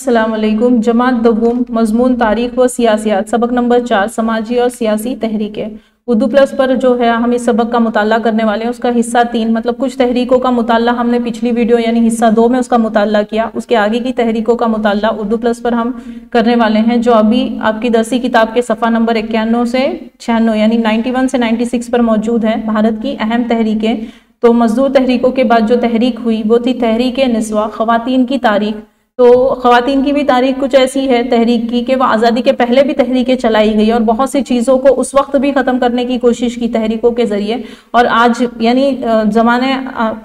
अस्सलाम वालेकुम। जमात दवुम मजमून तारीख व सियासियात, सबक नंबर 4 समाजी और सियासी तहरीकें। उर्दू प्लस पर जो है हम इस सबक का मुताला करने वाले हैं। उसका हिस्सा 3 मतलब कुछ तहरीकों का मुताला हमने पिछली वीडियो यानी हिस्सा 2 में उसका मुताला किया। उसके आगे की तहरीकों का मुताला उर्दू प्लस पर हम करने वाले हैं, जो अभी आपकी दरसी किताब के सफ़ा नंबर 91 से 96 यानी 91 से 96 पर मौजूद है। भारत की अहम तहरीकें। तो मजदूर तहरीकों के बाद जो तहरीक हुई वो थी तहरीक निस्वा, ख़वातीन की तारीख। तो ख़वातीन की भी तारीख कुछ ऐसी है तहरीक की कि वह आज़ादी के पहले भी तहरीकें चलाई गई और बहुत सी चीज़ों को उस वक्त भी ख़त्म करने की कोशिश की तहरीकों के ज़रिए, और आज यानी ज़माने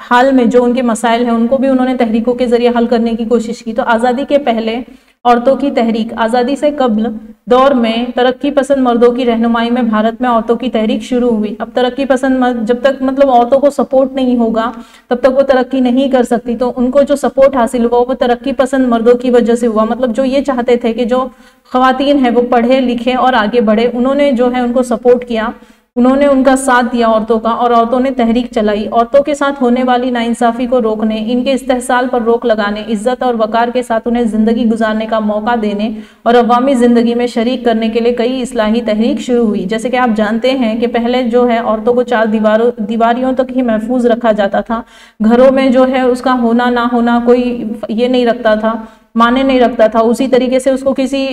हाल में जो उनके मसाइल हैं उनको भी उन्होंने तहरीकों के ज़रिए हल करने की कोशिश की। तो आज़ादी के पहले औरतों की तहरीक, आज़ादी से कब्ल दौर में तरक्की पसंद मर्दों की रहनुमाई में भारत में औरतों की तहरीक शुरू हुई। अब तरक्की पसंद मर्द जब तक मतलब औरतों को सपोर्ट नहीं होगा तब तक वो तरक्की नहीं कर सकती। तो उनको जो सपोर्ट हासिल हुआ वो तरक्की पसंद मर्दों की वजह से हुआ। मतलब जो ये चाहते थे कि जो ख़वातीन है वो पढ़े लिखे और आगे बढ़े, उन्होंने जो है उनको सपोर्ट किया, उन्होंने उनका साथ दिया औरतों का, और औरतों ने तहरीक चलाई। औरतों के साथ होने वाली नाइंसाफ़ी को रोकने, इनके इस्तेहसाल पर रोक लगाने, इज्जत और वक़ार के साथ उन्हें ज़िंदगी गुजारने का मौका देने और अवामी ज़िंदगी में शरीक करने के लिए कई इस्लाही तहरीक शुरू हुई। जैसे कि आप जानते हैं कि पहले जो है औरतों को 4 दीवारियों तक ही महफूज रखा जाता था। घरों में जो है उसका होना ना होना कोई ये नहीं रखता था, माने नहीं रखता था। उसी तरीके से उसको किसी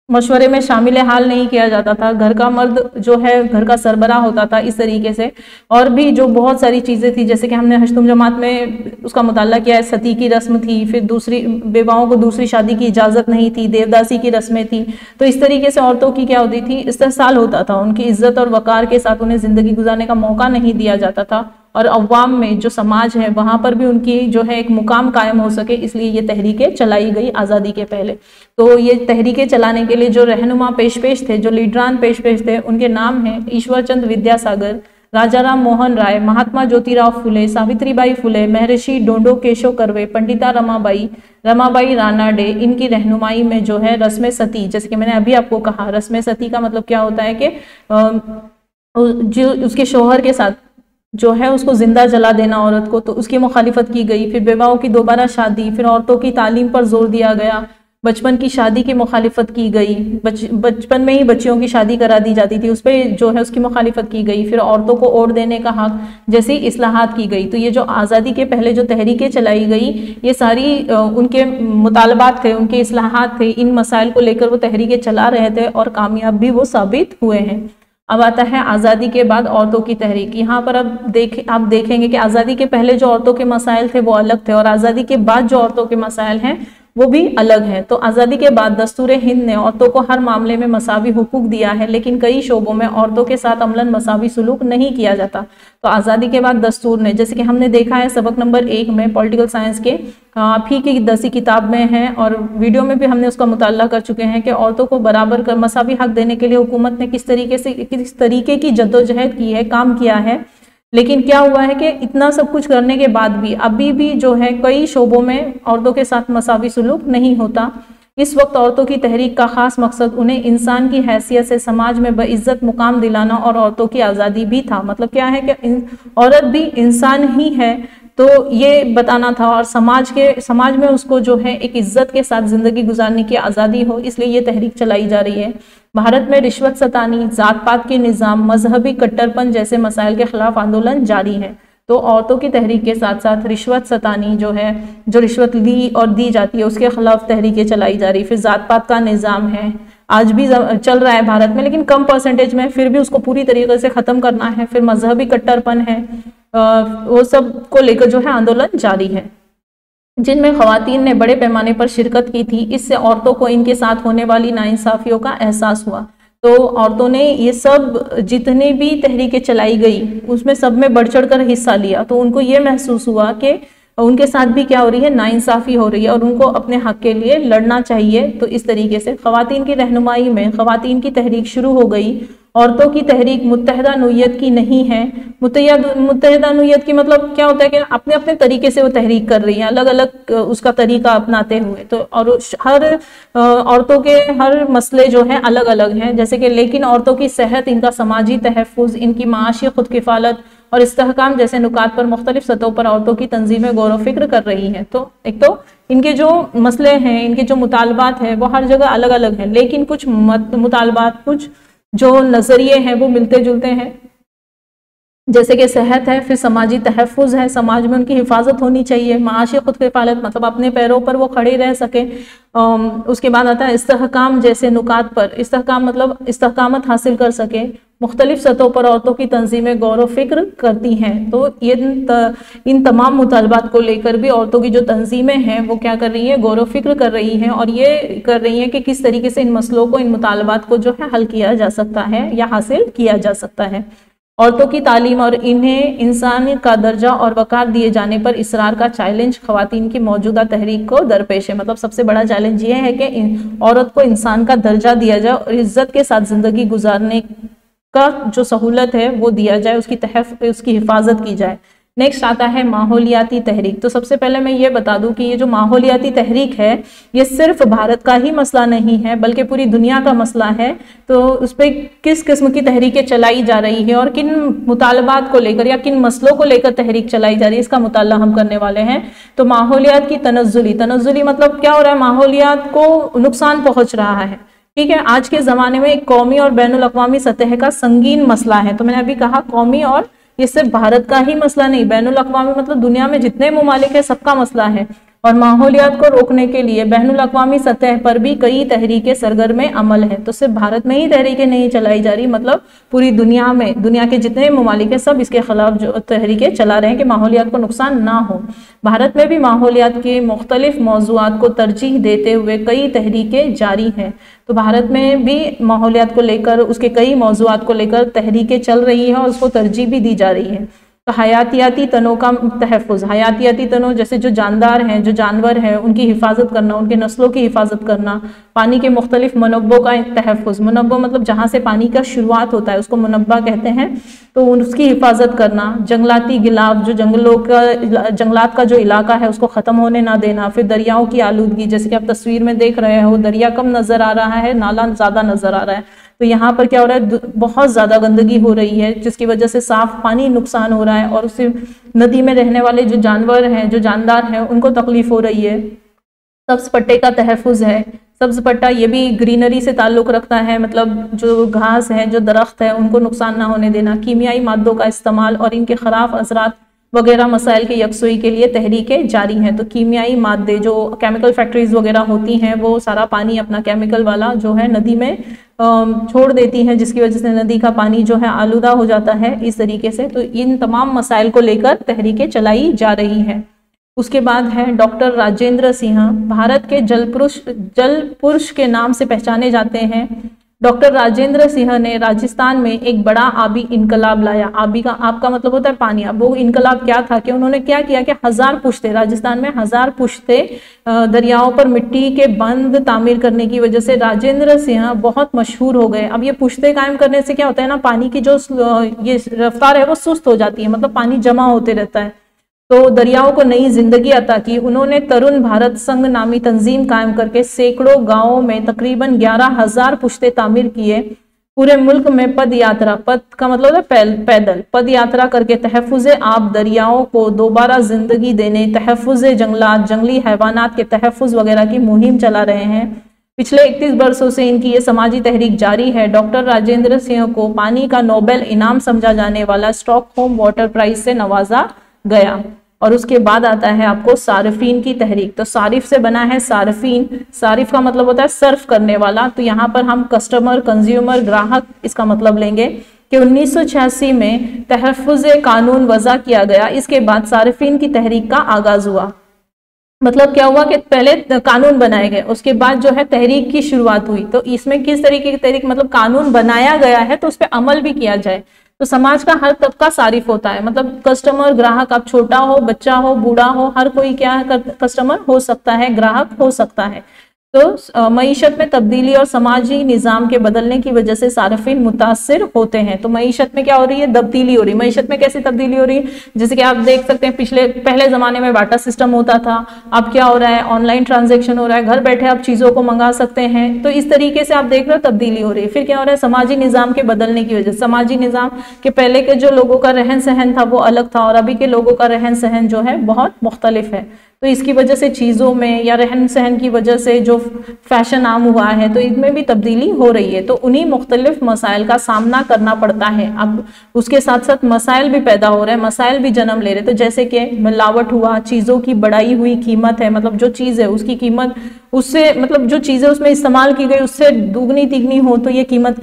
मशवरे में शामिल हाल नहीं किया जाता था। घर का मर्द जो है घर का सरबराह होता था इस तरीके से। और भी जो बहुत सारी चीज़ें थी, जैसे कि हमने हश्तुम जमात में उसका मुताला किया है। सती की रस्म थी, फिर दूसरी बेवाओं को दूसरी शादी की इजाज़त नहीं थी, देवदासी की रस्में थी। तो इस तरीके से औरतों की क्या होती थी, इस्तेहसाल होता था, उनकी इज्जत और वक़ार के साथ उन्हें ज़िंदगी गुजारने का मौका नहीं दिया जाता था। और अवाम में जो समाज है वहाँ पर भी उनकी जो है एक मुकाम कायम हो सके, इसलिए ये तहरीकें चलाई गई आज़ादी के पहले। तो ये तहरीकें चलाने के लिए जो रहनुमा पेश थे, जो लीडरान पेश थे, उनके नाम हैं ईश्वर चंद्र विद्यासागर, राजा राम मोहन राय, महात्मा ज्योतिराव फुले, सावित्रीबाई फुले, महर्षि डोंडो केशव कर्वे, पंडिता रमाबाई रानाडे। इनकी रहनुमाई में जो है रस्म सती, जैसे कि मैंने अभी आपको कहा, रस्म सती का मतलब क्या होता है कि जो उसके शोहर के साथ जो है उसको जिंदा जला देना औरत को, तो उसकी मुखालिफत की गई। फिर बेवाओं की दोबारा शादी, फिर औरतों की तालीम पर जोर दिया गया, बचपन की शादी की मुखालिफत की गई, बचपन में ही बच्चियों की शादी करा दी जाती थी, उस पर जो है उसकी मुखालिफत की गई। फिर औरतों को वोट देने का हक जैसी इस्लाहात की गई। तो ये जो आज़ादी के पहले जो तहरीकें चलाई गई, ये सारी उनके मुतालबात थे, उनके इस्लाहात थे, इन मसाइल को लेकर वो तहरीकें चला रहे थे और कामयाब भी वो साबित हुए हैं। अब आता है आज़ादी के बाद औरतों की तहरीक। यहाँ पर अब आप देखेंगे कि आज़ादी के पहले जो औरतों के मसाइल थे वो अलग थे और आज़ादी के बाद जो औरतों के मसाइल हैं वो भी अलग है। तो आज़ादी के बाद दस्तूर हिंद ने औरतों को हर मामले में मसावी हुकूक दिया है, लेकिन कई शोबों में औरतों के साथ अमलन मसावी सलूक नहीं किया जाता। तो आज़ादी के बाद दस्तूर ने, जैसे कि हमने देखा है सबक नंबर 1 में पॉलिटिकल साइंस के आप ही की दरसी किताब में है और वीडियो में भी हमने उसका मुताला कर चुके हैं कि औरतों को बराबर कर मसावी हक देने के लिए हुकूमत ने किस तरीके की जद्दोजहद की है, काम किया है। लेकिन क्या हुआ है कि इतना सब कुछ करने के बाद भी अभी भी जो है कई शोबों में औरतों के साथ मसावी सलूक नहीं होता। इस वक्त औरतों की तहरीक का खास मकसद उन्हें इंसान की हैसियत से समाज में बइज्जत मुकाम दिलाना और औरतों की आज़ादी भी था। मतलब क्या है कि औरत भी इंसान ही है, तो ये बताना था, और समाज में उसको जो है एक इज्जत के साथ ज़िंदगी गुजारने की आज़ादी हो, इसलिए ये तहरीक चलाई जा रही है। भारत में रिश्वत सतानी, जात पात के निज़ाम, मजहबी कट्टरपन जैसे मसाइल के खिलाफ आंदोलन जारी है। तो औरतों की तहरीक के साथ साथ रिश्वत सतानी जो है, जो रिश्वत ली और दी जाती है उसके खिलाफ तहरीकें चलाई जा रही। फिर जात पात का निज़ाम है, आज भी चल रहा है भारत में, लेकिन कम परसेंटेज में, फिर भी उसको पूरी तरीके से ख़त्म करना है। फिर मजहबी कट्टरपन है, वो सब को लेकर जो है आंदोलन जारी है, जिनमें ख़वातीन ने बड़े पैमाने पर शिरकत की थी। इससे औरतों को इनके साथ होने वाली नाइंसाफ़ियों का एहसास हुआ। तो औरतों ने ये सब जितनी भी तहरीकें चलाई गई उसमें सब में बढ़ चढ़ कर हिस्सा लिया। तो उनको ये महसूस हुआ कि उनके साथ भी क्या हो रही है, नाइंसाफ़ी हो रही है और उनको अपने हक के लिए लड़ना चाहिए। तो इस तरीके से ख़वातीन की रहनुमाई में ख़वातीन की तहरीक शुरू हो गई। औरतों की तहरीक मुत्तहिदा नौइयत की नहीं है। मुत्तहिदा नौइयत की मतलब क्या होता है कि अपने अपने तरीके से वो तहरीक कर रही हैं, अलग अलग उसका तरीका अपनाते हुए। तो और हर औरतों के हर मसले जो हैं अलग अलग हैं, जैसे कि लेकिन औरतों की सेहत, इनका समाजी तहफ़्फ़ुज़, इनकी माशी खुद किफ़ालत और इस्तेहकाम जैसे नुकात पर मुख्तलिफ सतहों पर औरतों की तंजीमें गौर व फिक्र कर रही हैं। तो एक तो इनके जो मसले हैं, इनके जो मुतालबात हैं वो हर जगह अलग अलग हैं, लेकिन कुछ मुतालबात, कुछ जो नजरिए हैं वो मिलते जुलते हैं। जैसे कि सेहत है, फिर समाजी तहफ़्फ़ुज़ है, समाज में उनकी हिफाजत होनी चाहिए, माशी खुद किफ़ालत मतलब अपने पैरों पर वो खड़े रह सके। उसके बाद आता है इस्तेहकाम जैसे नुकात पर, इस्तेहकाम मतलब इस्तेहकामत हासिल कर सके। मुख्तलिफ सतहों पर औरतों की तंजीमें गौर व फिक्र करती हैं, तो ये इन तमाम मुतालबात को लेकर भी औरतों की जो तंजीमें हैं वो क्या कर रही हैं, गौर व फिक्र कर रही हैं, और ये कर रही हैं कि किस तरीके से इन मसलों को, इन मुतालबात को जो है हल किया जा सकता है या हासिल किया जा सकता है। औरतों की तालीम और इन्हें इंसान का दर्जा और वक़ार दिए जाने पर इसरार का चैलेंज ख़वातीन की मौजूदा तहरीक को दरपेश है। मतलब सबसे बड़ा चैलेंज ये है कि औरत को इंसान का दर्जा दिया जाए और इज्जत के साथ ज़िंदगी गुजारने का जो सहूलत है वो दिया जाए, उसकी हिफाजत की जाए। नेक्स्ट आता है माहौलियाती तहरीक। तो सबसे पहले मैं ये बता दूं कि ये जो माहौलियाती तहरीक है ये सिर्फ भारत का ही मसला नहीं है बल्कि पूरी दुनिया का मसला है। तो उस पर किस किस्म की तहरीकें चलाई जा रही है और किन मुतालबात को लेकर या किन मसलों को लेकर तहरीक चलाई जा रही है, इसका मुताला हम करने वाले हैं। तो माहौलियात की तनज़्ज़ुली मतलब क्या हो रहा है, माहौलियात को नुकसान पहुंच रहा है। ठीक है, आज के ज़माने में एक कौमी और बैनुल अक़वामी सतह का संगीन मसला है। तो मैंने अभी कहा कौमी, और ये सिर्फ भारत का ही मसला नहीं, बैनुल अक़वामी मतलब दुनिया में जितने ममालिक है सबका मसला है। और माहौलियात को रोकने के लिए बैनुल अक़वामी सतह पर भी कई तहरीकें सरगर्म अमल है। तो सिर्फ भारत में ही तहरीकें नहीं चलाई जा रही, मतलब पूरी दुनिया में, दुनिया के जितने ममालिक है सब इसके खिलाफ जो तहरीकें चला रहे हैं कि माहौलियात को नुकसान ना हो। भारत में भी माहौलियात के मुख्तलिफ मौज़ूआत को तरजीह देते हुए कई तहरीकें जारी हैं। तो भारत में भी माहौलियात को लेकर, उसके कई मौज़ूआत को लेकर तहरीकें चल रही है और उसको तरजीह भी दी जा रही है। तो हयातियाती तनों का तहफ़्फ़ुज़, हयातियाती तनों जैसे जो जानदार हैं, जो जानवर हैं, उनकी हिफाजत करना, उनके नस्लों की हिफाजत करना। पानी के मुख्तलिफ मनब्बों का तहफ़्फ़ुज़, मनब्बा मतलब जहाँ से पानी का शुरुआत होता है उसको मनब्बा कहते हैं, तो उसकी हिफाजत करना। जंगलाती गिलाफ, जो जंगलात का जो इलाका है उसको ख़त्म होने ना देना। फिर दरियाओं की आलूदगी, जैसे कि आप तस्वीर में देख रहे हो, दरिया कम नज़र आ रहा है, नाला ज़्यादा नज़र आ रहा है। तो यहाँ पर क्या हो रहा है, बहुत ज़्यादा गंदगी हो रही है जिसकी वजह से साफ पानी नुकसान हो रहा है और उससे नदी में रहने वाले जो जानवर हैं, जो जानदार हैं, उनको तकलीफ हो रही है। सब्ज़ पट्टे का तहफ़्फ़ुज़ है। सब्ज़ पट्टा ये भी ग्रीनरी से ताल्लुक़ रखता है, मतलब जो घास है, जो दरख्त है, उनको नुकसान ना होने देना। कीमियाई मादों का इस्तेमाल और इनके ख़राब असरात वगैरह मसाइल की यकसुई के लिए तहरीकें जारी हैं। तो कीमियाई मादे, जो केमिकल फैक्ट्रीज वगैरह होती हैं, वो सारा पानी अपना केमिकल वाला जो है नदी में छोड़ देती हैं, जिसकी वजह से नदी का पानी जो है आलूदा हो जाता है इस तरीके से। तो इन तमाम मसाइल को लेकर तहरीकें चलाई जा रही हैं। उसके बाद है डॉक्टर राजेंद्र सिंह, भारत के जल पुरुष के नाम से पहचाने जाते हैं। डॉक्टर राजेंद्र सिंह ने राजस्थान में एक बड़ा आबी इनकलाब लाया। आबी का, आपका मतलब होता है पानी। अब वो इनकलाब क्या था कि उन्होंने क्या किया कि 1000 पुश्ते, राजस्थान में 1000 पुश्ते दरियाओं पर मिट्टी के बंद तामीर करने की वजह से राजेंद्र सिंह बहुत मशहूर हो गए। अब ये पुश्ते कायम करने से क्या होता है ना, पानी की जो ये रफ्तार है वो सुस्त हो जाती है, मतलब पानी जमा होते रहता है। तो दरियाओं को नई जिंदगी अता की। उन्होंने तरुण भारत संघ नामी तंजीम कायम करके सैकड़ों गांवों में तकरीबन 11,000 पुश्ते तामीर किए। पूरे मुल्क में पद यात्रा, पद का मतलब है पैदल, पद यात्रा करके तहफ़्फ़ुज़ आब, दरियाओं को दोबारा जिंदगी देने, तहफ़्फ़ुज़ जंगलात, जंगली हैवानात के तहफ़्फ़ुज़ वगैरह की मुहिम चला रहे हैं। पिछले 31 वर्षों से इनकी ये समाजी तहरीक जारी है। डॉक्टर राजेंद्र सिंह को पानी का नोबेल इनाम समझा जाने वाला स्टॉकहोम वाटर प्राइज से नवाजा गया। और उसके बाद आता है आपको सारिफीन की तहरीक। तो सारिफ से बना है सारिफीन। सारिफ का मतलब होता है सर्फ करने वाला। तो यहाँ पर हम कस्टमर, कंज्यूमर, ग्राहक इसका मतलब लेंगे कि 1986 में तहफ़्फ़ुज़ कानून वज़ा किया गया। इसके बाद सारिफीन की तहरीक का आगाज हुआ। मतलब क्या हुआ कि पहले कानून बनाए गए, उसके बाद जो है तहरीक की शुरुआत हुई। तो इसमें किस तरीके की तहरीक, मतलब कानून बनाया गया है तो उस पर अमल भी किया जाए। तो समाज का हर तबका सारिफ होता है, मतलब कस्टमर, ग्राहक, आप छोटा हो, बच्चा हो, बूढ़ा हो, हर कोई क्या है, कस्टमर हो सकता है, ग्राहक हो सकता है। तो मईशत में तब्दीली और समाजी निज़ाम के बदलने की वजह से सारिफीन मुतासिर होते हैं। तो मईशत में क्या हो रही है, तब्दीली हो रही है। मईशत में कैसी तब्दीली हो रही है, जैसे कि आप देख सकते हैं पहले ज़माने में बाटा सिस्टम होता था, अब क्या हो रहा है, ऑनलाइन ट्रांजेक्शन हो रहा है, घर बैठे आप चीज़ों को मंगा सकते हैं। तो इस तरीके से आप देख रहे हो तब्दीली हो रही है। फिर क्या हो रहा है, समाजी निज़ाम के बदलने की वजह से, समाजी निज़ाम के पहले के जो लोगों का रहन सहन था वो अलग था और अभी के लोगों का रहन सहन जो है बहुत मुख्तलिफ है। तो इसकी वजह से चीज़ों में या रहन सहन की वजह से जो फैशन आम हुआ है तो इनमें भी तब्दीली हो रही है। तो उन्हीं मुख्तलिफ मसाइल का सामना करना पड़ता है। अब उसके साथ साथ मसाइल भी पैदा हो रहे हैं, मसाइल भी जन्म ले रहे हैं। तो जैसे कि मिलावट हुआ, चीज़ों की बढ़ाई हुई कीमत है, मतलब जो चीज़ है उसकी कीमत उससे मतलब जो चीज़ें उसमें इस्तेमाल की गई उससे दुगनी तिगनी हो तो ये कीमत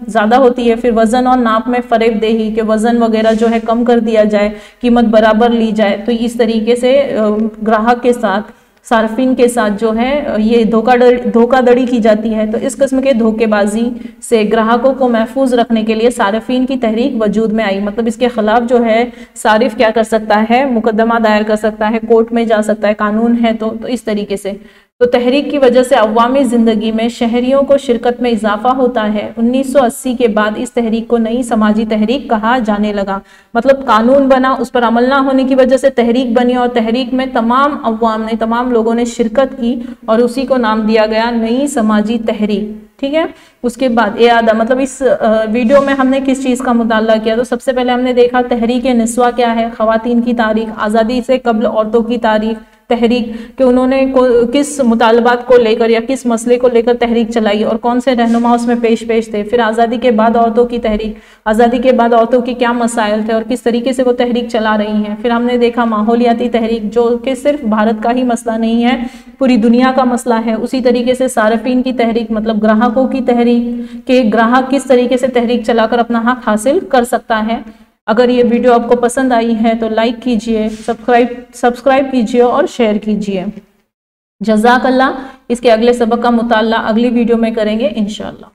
ज़्यादा होती है। फिर वजन और नाप में फरेबदेही के वजन वगैरह जो है कम कर दिया जाए, कीमत बराबर ली जाए। तो इस तरीके से ग्राहक के साथ, सार्फिन के साथ जो है ये धोखाधड़ी की जाती है। तो इस किस्म के धोखेबाजी से ग्राहकों को महफूज रखने के लिए सार्फिन की तहरीक वजूद में आई। मतलब इसके खिलाफ जो है सारिफ क्या कर सकता है, मुकदमा दायर कर सकता है, कोर्ट में जा सकता है, कानून है। तो इस तरीके से तो तहरीक की वजह से अवामी ज़िंदगी में शहरियों को शिरकत में इजाफा होता है। 1980 के बाद इस तहरीक को नई समाजी तहरीक कहा जाने लगा। मतलब कानून बना, उस पर अमल ना होने की वजह से तहरीक बनी और तहरीक में तमाम अवाम ने, तमाम लोगों ने शिरकत की और उसी को नाम दिया गया नई समाजी तहरीक। ठीक है। उसके बाद मतलब इस वीडियो में हमने किस चीज़ का मुताला किया, तो सबसे पहले हमने देखा तहरीक निस्वा क्या है, ख़वातीन की तारीख, आज़ादी से कबल औरतों की तारीख, तहरीक कि उन्होंने किस मुतालबात को लेकर या किस मसले को लेकर तहरीक चलाई और कौन से रहनुमा उसमें पेश थे। फिर आज़ादी के बाद औरतों की तहरीक, आज़ादी के बाद औरतों की क्या मसाइल थे और किस तरीके से वो तहरीक चला रही हैं। फिर हमने देखा माहौलियाती तहरीक, जो कि सिर्फ भारत का ही मसला नहीं है, पूरी दुनिया का मसला है। उसी तरीके से सार्फिन की तहरीक, मतलब ग्राहकों की तहरीक के ग्राहक किस तरीके से तहरीक चलाकर अपना हक हासिल कर सकता है। अगर ये वीडियो आपको पसंद आई है तो लाइक कीजिए, सब्सक्राइब कीजिए और शेयर कीजिए। जज़ाकल्लाह। इसके अगले सबक का मुताला अगली वीडियो में करेंगे इंशाअल्लाह।